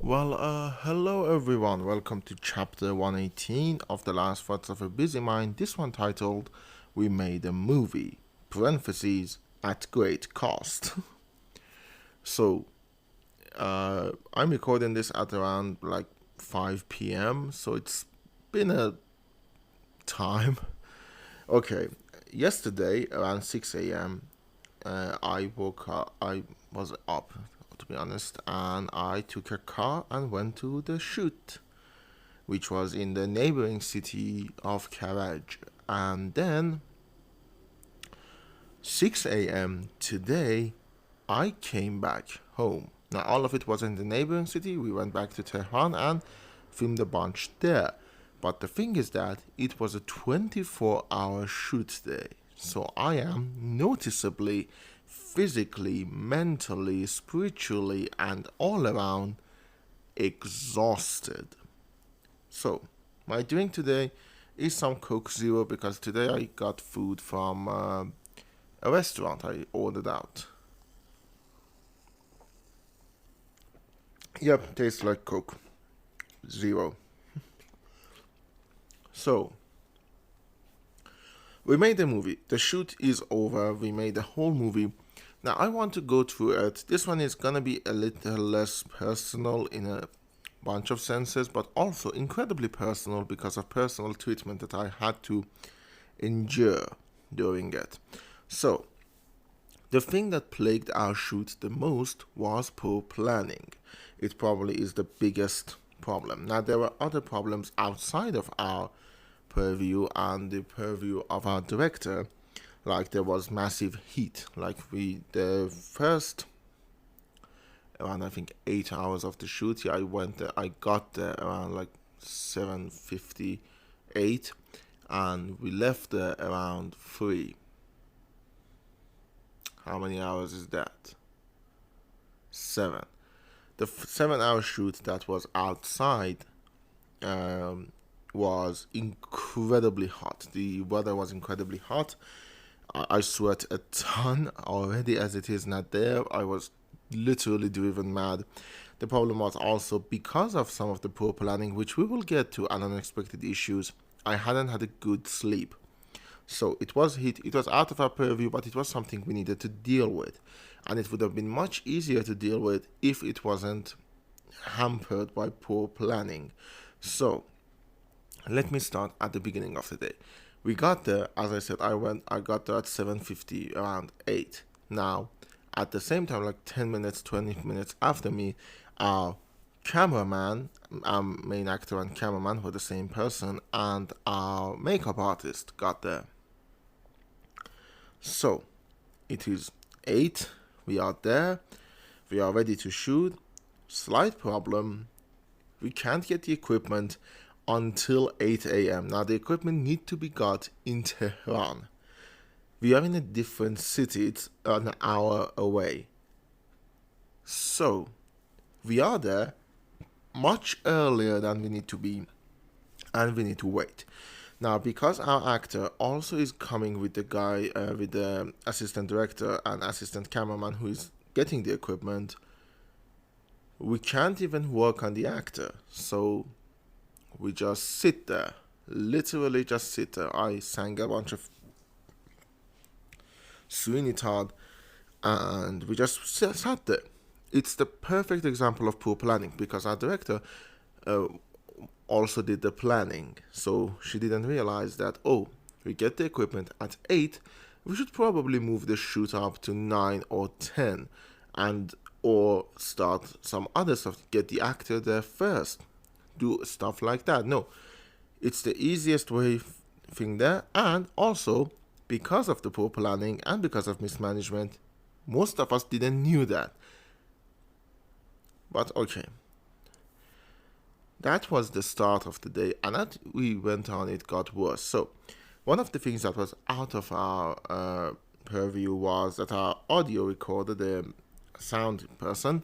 Hello everyone. Welcome to chapter 118 of The Last Thoughts of a Busy Mind. This one titled We Made a Movie, parentheses, at great cost. so, I'm recording this at around like 5 p.m., so it's been a time. Okay, yesterday around 6 a.m., I woke up, I was up to be honest, and I took a car and went to the shoot, which was in the neighboring city of Karaj. And then 6 a.m. today, I came back home. Now, all of it was in the neighboring city. We went back to Tehran and filmed a bunch there. But the thing is that it was a 24-hour shoot day. So I am noticeably physically, mentally, spiritually, and all around exhausted. So, my drink today is some Coke Zero because today I got food from a restaurant I ordered out. Yep, tastes like Coke Zero. So, we made the movie. The shoot is over. We made the whole movie. Now, I want to go through it. This one is gonna be a little less personal in a bunch of senses, but also incredibly personal because of personal treatment that I had to endure during it. So, the thing that plagued our shoot the most was poor planning. It probably is the biggest problem. Now, there were other problems outside of our purview and the purview of our director. Like there was massive heat. Like the first around I think 8 hours of the shoot, I went there, I got there around like 7:58, and we left there around 3. How many hours is that? 7. The 7-hour shoot that was outside was incredibly hot. The weather was incredibly hot. I sweat a ton already as it is not there. I was literally driven mad. The problem was also because of some of the poor planning, which we will get to, and unexpected issues, I hadn't had a good sleep. So it was heat, it was out of our purview, but it was something we needed to deal with. And it would have been much easier to deal with if it wasn't hampered by poor planning. So let me start at the beginning of the day. We got there, as I said, I got there at 7:50, around 8. Now, at the same time, like 10 minutes, 20 minutes after me, our cameraman, our main actor and cameraman were the same person, and our makeup artist got there. So, it is 8, we are there, we are ready to shoot. Slight problem, we can't get the equipment until 8 a.m. Now, the equipment need to be got in Tehran. We are in a different city, it's an hour away. So, we are there much earlier than we need to be, and we need to wait. Now, because our actor also is coming with the guy, with the assistant director and assistant cameraman who is getting the equipment, we can't even work on the actor. So, we just sit there, literally just sit there. I sang a bunch of Sweeney Todd, and we just sat there. It's the perfect example of poor planning because our director also did the planning. So she didn't realize that, oh, we get the equipment at 8, we should probably move the shoot up to 9 or 10 and or start some other stuff, get the actor there first. Do stuff like that. No, it's the easiest way thing there, and also because of the poor planning and because of mismanagement, most of us didn't knew that. But okay, that was the start of the day, and as we went on, it got worse. So one of the things that was out of our purview was that our audio recorder, the sound person,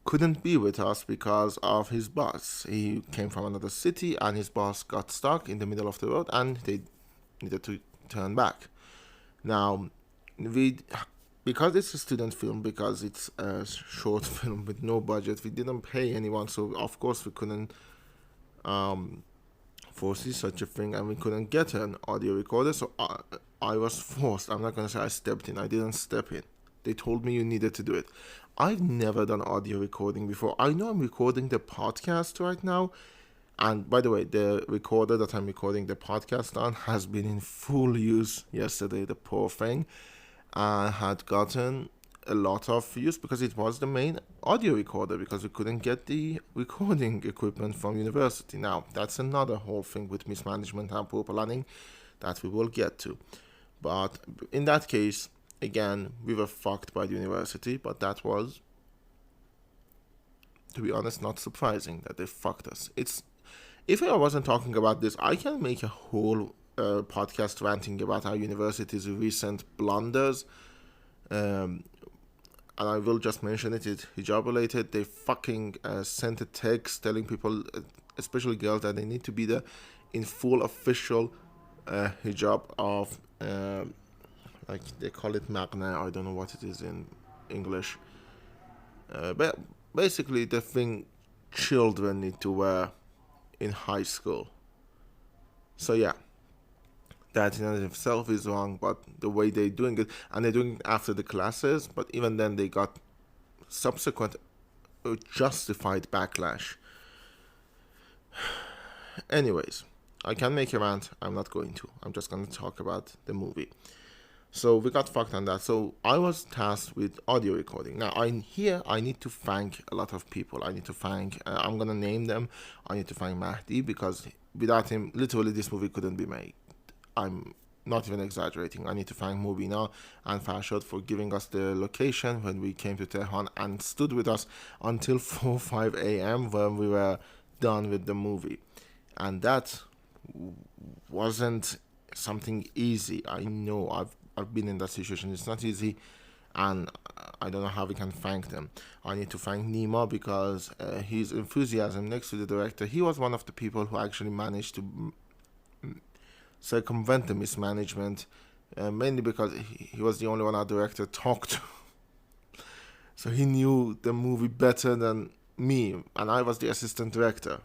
couldn't be with us because of his boss. He came from another city and his boss got stuck in the middle of the road and they needed to turn back. Now, we because it's a student film, because it's a short film with no budget, we didn't pay anyone, so of course we couldn't foresee such a thing, and we couldn't get an audio recorder. So I was forced. I'm not gonna say I stepped in. I didn't step in. They told me you needed to do it. I've never done audio recording before. I know I'm recording the podcast right now, and by the way, the recorder that I'm recording the podcast on has been in full use yesterday. The poor thing had gotten a lot of use because it was the main audio recorder, because we couldn't get the recording equipment from university. Now, that's another whole thing with mismanagement and poor planning that we will get to. But in that case, again, we were fucked by the university, but that was, to be honest, not surprising that they fucked us. If I wasn't talking about this, I can make a whole podcast ranting about our university's recent blunders. And I will just mention it. It's hijab related. They fucking sent a text telling people, especially girls, that they need to be there in full official hijab of, like they call it magna. I don't know what it is in English. But basically, the thing children need to wear in high school. So yeah, that in and of itself is wrong, but the way they're doing it, and they're doing it after the classes, but even then they got subsequent justified backlash. Anyways, I can make a rant. I'm not going to. I'm just going to talk about the movie. So we got fucked on that. So I was tasked with audio recording. Now I need to thank a lot of people. I need to thank, I'm going to name them. I need to thank Mahdi, because without him, literally this movie couldn't be made. I'm not even exaggerating. I need to thank Mubina and Farshad for giving us the location when we came to Tehran and stood with us until 4-5 a.m. when we were done with the movie. And that wasn't something easy. I know I've been in that situation. It's not easy, and I don't know how we can thank them. I need to thank Nima, because his enthusiasm next to the director, he was one of the people who actually managed to circumvent the mismanagement, mainly because he was the only one our director talked to. So he knew the movie better than me, and I was the assistant director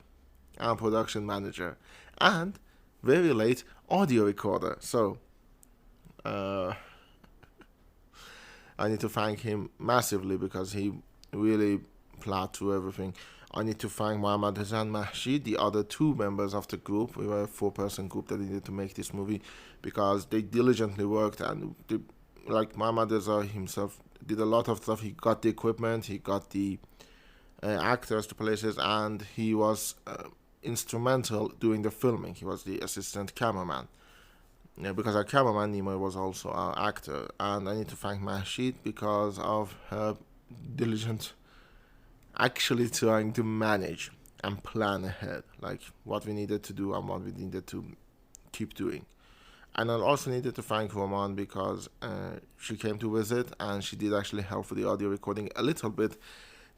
and production manager, and very late audio recorder. So I need to thank him massively, because he really plowed through everything. I need to thank Mohammad Hassan Mahshid, the other two members of the group. We were a 4-person group that needed to make this movie, because they diligently worked, and like Mohammad Hassan himself did a lot of stuff. He got the equipment, he got the actors to places, and he was instrumental doing the filming. He was the assistant cameraman. Yeah, because our cameraman Nima was also our actor, and I need to thank Mahshid because of her diligent actually trying to manage and plan ahead, like what we needed to do and what we needed to keep doing. And I also needed to thank Roman, because she came to visit and she did actually help with the audio recording a little bit.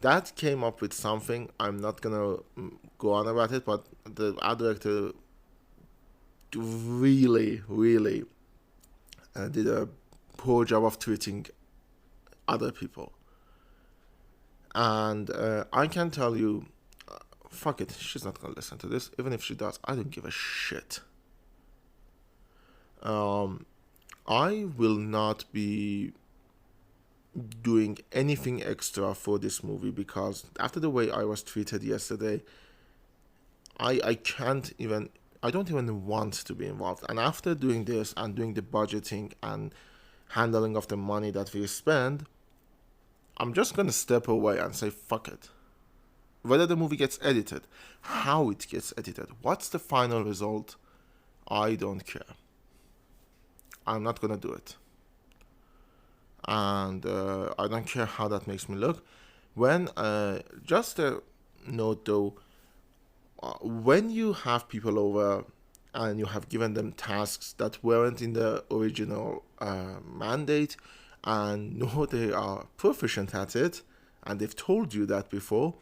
That came up with something. I'm not gonna go on about it, but the art director really did a poor job of treating other people. And I can tell you, fuck it, she's not gonna listen to this. Even if she does, I don't give a shit. I will not be doing anything extra for this movie, because after the way I was treated yesterday, I can't even, I don't even want to be involved. And after doing this and doing the budgeting and handling of the money that we spend, I'm just gonna step away and say fuck it. Whether the movie gets edited, how it gets edited, what's the final result, I don't care. I'm not gonna do it. And I don't care how that makes me look. When, just a note though, when you have people over and you have given them tasks that weren't in the original mandate, and know they are proficient at it, and they've told you that before,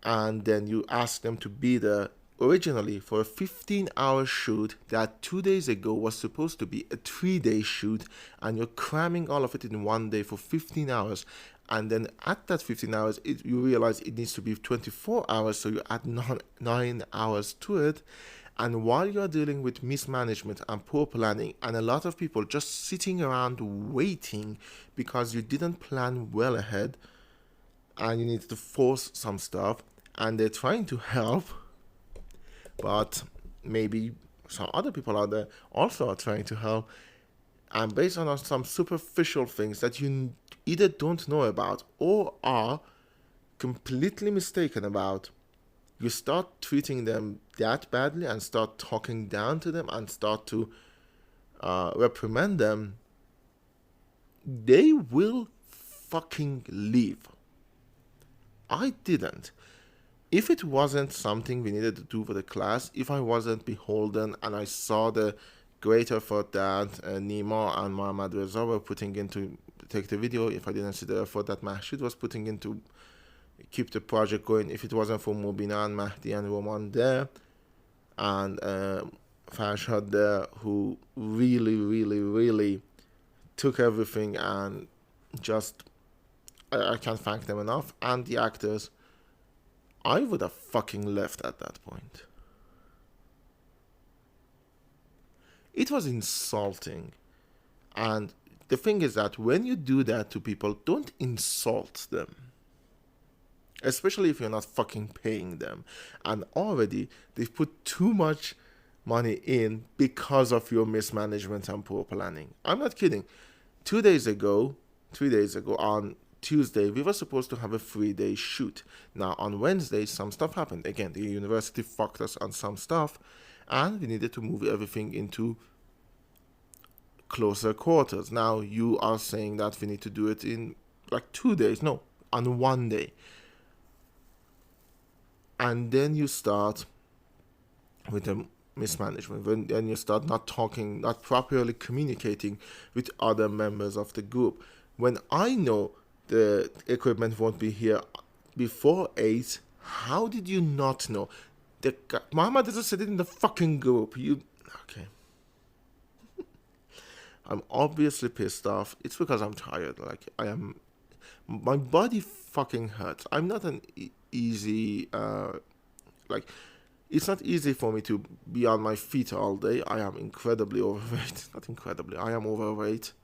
and then you ask them to be there originally for a 15-hour shoot that 2 days ago was supposed to be a 3-day shoot, and you're cramming all of it in one day for 15 hours, and then at that 15 hours you realize it needs to be 24 hours, so you add 9 hours to it. And while you're dealing with mismanagement and poor planning, and a lot of people just sitting around waiting because you didn't plan well ahead and you need to force some stuff, and they're trying to help, but maybe some other people out there also are trying to help, and based on some superficial things that you either don't know about or are completely mistaken about, you start treating them that badly and start talking down to them and start to reprimand them, they will fucking leave. I didn't. If it wasn't something we needed to do for the class, if I wasn't beholden and I saw the great effort that Nima and Muhammad Reza were putting into take the video, if I didn't see the effort that Mahshid was putting into keep the project going, if it wasn't for Mubina and Mahdi and Roman there, and Farshad there, who really took everything, and just, I can't thank them enough, and the actors, I would have fucking left at that point. It was insulting. And the thing is that when you do that to people, don't insult them. Especially if you're not fucking paying them. And already they've put too much money in because of your mismanagement and poor planning. I'm not kidding. 3 days ago, on Tuesday, we were supposed to have a 3-day shoot. Now, on Wednesday, some stuff happened. Again, the university fucked us on some stuff, and we needed to move everything into closer quarters. Now, you are saying that we need to do it in like 2 days. No, on 1 day. And then you start with the mismanagement. Then you start not talking, not properly communicating with other members of the group. When I know the equipment won't be here before 8, how did you not know? Muhammad just said it in the fucking group. Okay. I'm obviously pissed off. It's because I'm tired. Like, my body fucking hurts. I'm not an easy, it's not easy for me to be on my feet all day. I am incredibly overweight. Not incredibly, I am overweight.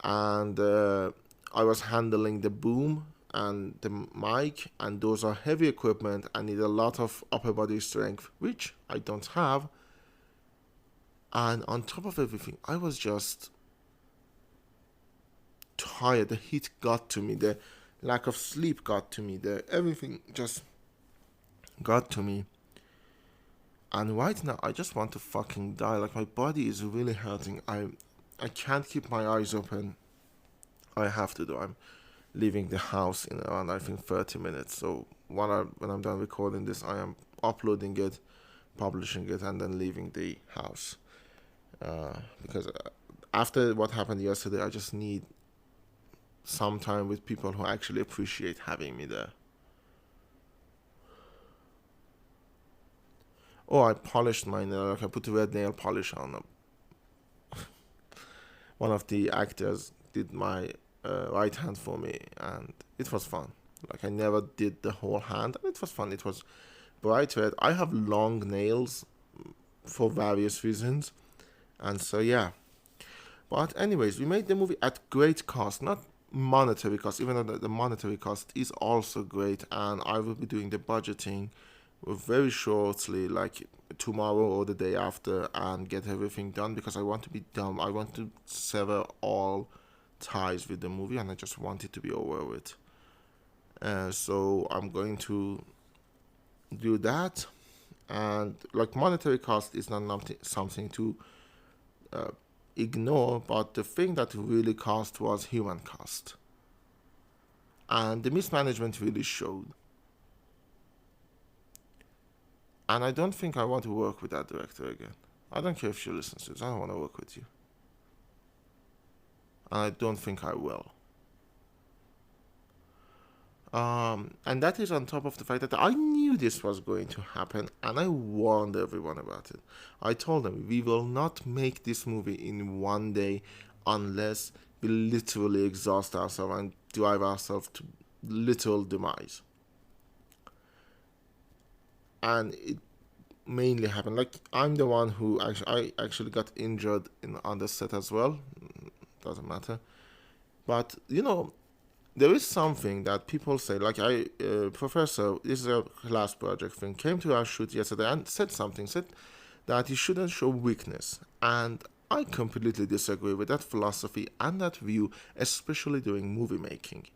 And I was handling the boom and the mic, and those are heavy equipment. I need a lot of upper body strength, which I don't have. And on top of everything, I was just tired. The heat got to me. The lack of sleep got to me. Everything just got to me. And right now, I just want to fucking die. Like, my body is really hurting. I can't keep my eyes open. I have to do. I'm leaving the house in around, I think, 30 minutes. So when I'm done recording this, I am uploading it, publishing it, and then leaving the house. Because after what happened yesterday, I just need some time with people who actually appreciate having me there. Oh, I polished my nail. Like, I put red nail polish on. One of the actors did my right hand for me, and it was fun. Like, I never did the whole hand, and it was fun. It was bright red. I have long nails for various reasons, and so yeah. But anyways, we made the movie at great cost, not monetary cost, even though the monetary cost is also great, and I will be doing the budgeting very shortly, like tomorrow or the day after, and get everything done, because I want to be done. I want to sever all ties with the movie, and I just want it to be over with. So I'm going to do that, and like, monetary cost is not something to ignore, but the thing that really cost was human cost, and the mismanagement really showed. And I don't think I want to work with that director again. I don't care if she listens to this. I don't want to work with you. And I don't think I will. And that is on top of the fact that I knew this was going to happen and I warned everyone about it. I told them we will not make this movie in one day unless we literally exhaust ourselves and drive ourselves to literal demise. And it mainly happened. Like, I'm the one who actually got injured on the set as well. Doesn't matter. But, there is something that people say, like professor, this is a class project thing, came to our shoot yesterday and said that you shouldn't show weakness. And I completely disagree with that philosophy and that view, especially during movie making.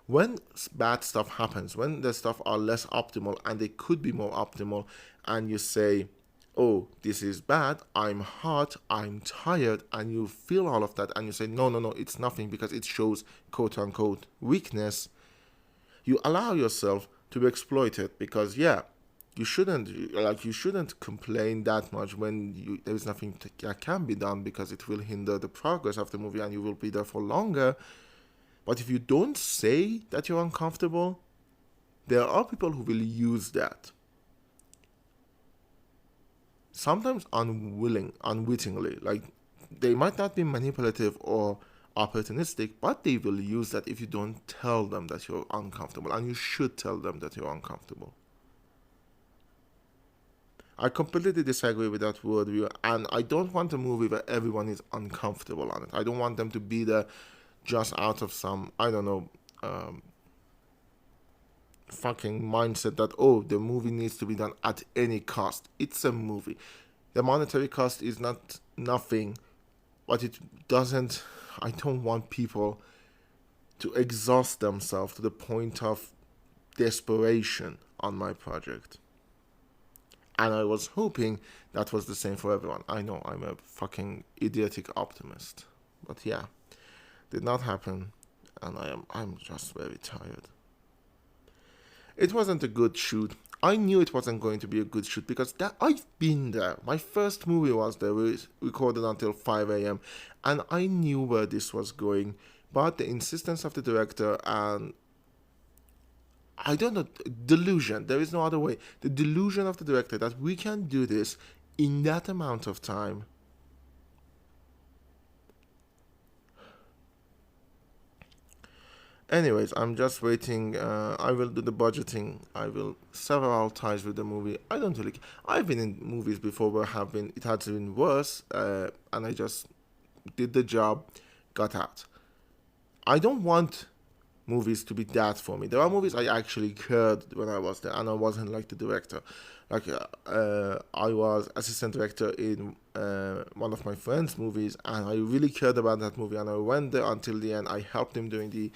When bad stuff happens, when the stuff are less optimal and they could be more optimal, and you say, oh, this is bad, I'm hot, I'm tired, and you feel all of that, and you say, no, no, no, it's nothing because it shows quote unquote weakness, you allow yourself to be exploited because, yeah, you shouldn't complain that much when there is nothing that can be done because it will hinder the progress of the movie and you will be there for longer. But if you don't say that you're uncomfortable, there are people who will use that, sometimes unwittingly. Like, they might not be manipulative or opportunistic, but they will use that if you don't tell them that you're uncomfortable, and you should tell them that you're uncomfortable. I completely disagree with that worldview, and I don't want a movie where everyone is uncomfortable on it. I don't want them to be there just out of some, I don't know, fucking mindset that, oh, the movie needs to be done at any cost. It's a movie. The monetary cost is not nothing, but it doesn't. I don't want people to exhaust themselves to the point of desperation on my project. And I was hoping that was the same for everyone. I know I'm a fucking idiotic optimist, but yeah, did not happen, and I'm just very tired. It wasn't a good shoot. I knew it wasn't going to be a good shoot because that I've been there. My first movie was there. We recorded until 5 a.m. and I knew where this was going. But the insistence of the director and, I don't know, delusion. There is no other way. The delusion of the director that we can do this in that amount of time. Anyways, I'm just waiting. I will do the budgeting. I will several times with the movie. I don't really. I've been in movies before where it has been worse, and I just did the job, got out. I don't want movies to be that for me. There are movies I actually cared when I was there, and I wasn't like the director. Like, I was assistant director in one of my friend's movies, and I really cared about that movie, and I went there until the end. I helped him doing the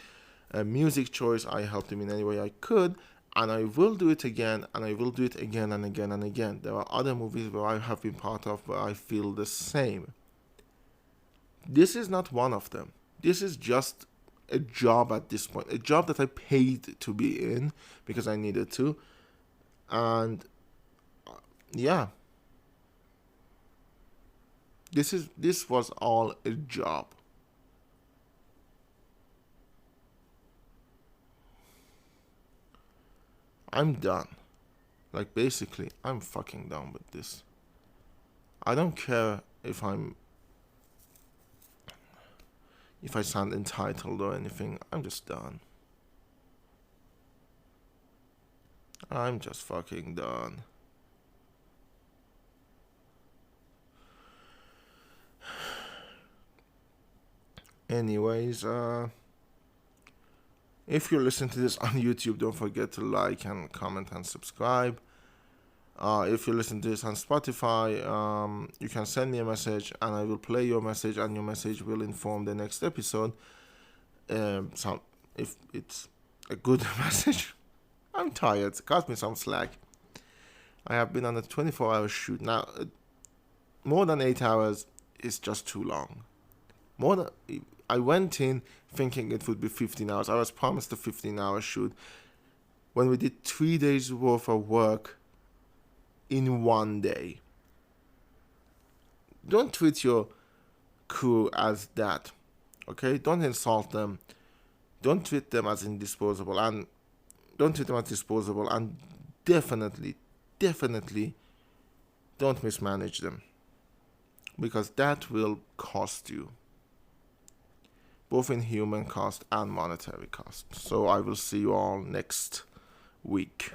music choice. I helped him in any way I could, and I will do it again, and I will do it again and again and again. There are other movies where I have been part of where I feel the same. This is not one of them. This is just a job at this point, a job that I paid to be in because I needed to, and yeah, this was all a job. I'm done. Like, basically, I'm fucking done with this. I don't care if I sound entitled or anything. I'm just done. I'm just fucking done. Anyways, if you listen to this on YouTube, don't forget to like and comment and subscribe. If you listen to this on Spotify, you can send me a message and I will play your message, and your message will inform the next episode. So if it's a good message, I'm tired. Cut me some slack. I have been on a 24-hour shoot now. More than 8 hours is just too long. More than I went in thinking it would be 15 hours. I was promised a 15-hour shoot. When we did 3 days worth of work in one day. Don't treat your crew as that, okay? Don't insult them. Don't treat them as indisposable. And Don't treat them as disposable, and definitely, definitely don't mismanage them, because that will cost you, both in human cost and monetary cost. So I will see you all next week.